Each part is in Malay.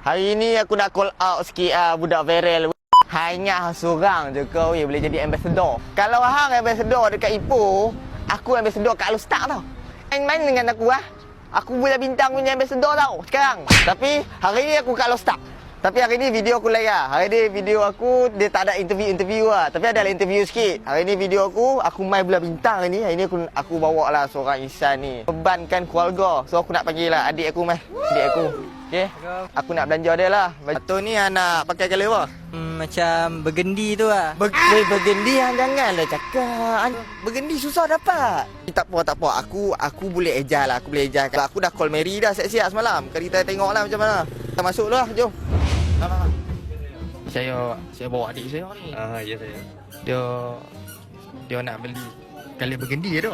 Hari ni aku nak call out sikit budak viral. Hanya seorang je kau boleh jadi ambassador. Kalau hang ambassador dekat Ipoh, aku ambassador kat Alostar tau. Main-main dengan aku Aku boleh bintang punya ambassador tau sekarang. Tapi hari ni aku kat Alostar. Tapi hari ni video aku lain lah. Hari ni video aku dia tak ada interview lah. Tapi ada interview sikit. Hari ni video aku main bola bintang hari ni. Hari ni aku bawa lah seorang Ihsan ni. Bebankan keluarga. So aku nak panggil lah adik aku mai. Adik aku. Okey. Aku nak belanja dia lah. Batu ni anak pakai colour apa? Macam bergendi tu lah. Bergendi janganlah cakap. Bergendi susah dapat. Tak apa. Aku boleh ejah lah. Aku boleh ejah. Aku dah call Mary dah siap-siap semalam. Kita tengok lah macam mana. Kita masuk lah. Jom. Saya bawa adik saya ni. Ya saya. Dia nak beli kali bergendi tu.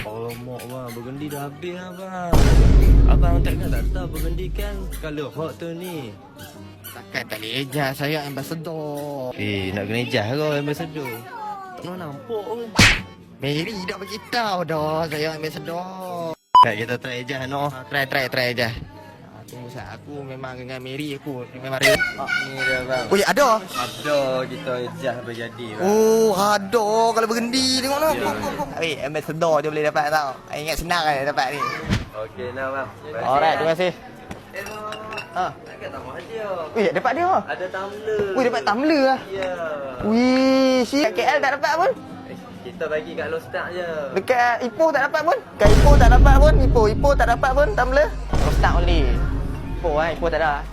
Alamak bang, bergendi dah habis lah bang. Abang takkan tak tahu bergendi kan kalau hot tu ni. Takkan tak boleh ejah. Saya ambassador. Nak kena ejah kau ambassador. Tak nak nampak pun. Mary dah bagi tahu dah saya ambassador. Kak kita try ejah no. Try ejah. Tunggu sat, aku memang dengan Mary aku memang real. Ni dia bang. Oh ya ada. Ada kita ejah berjadi bang. Oh ada kalau bergendi tengok no. Ambassador je boleh dapat tau. Ingat senang kan dapat ni. Okey nah bang. Alright, terima kasih. Takkan tak mau hadiah. Wih, dapat dia. Ada tumbler. Wih, dapat tumbler lah. Ya. Wih, si kat KL tak dapat pun. Kita bagi kat Alostar je. Dekat Ipoh tak dapat pun. Kat Ipoh tak dapat pun. Ipoh tak dapat pun tumbler. Alostar only. Ipoh tak ada.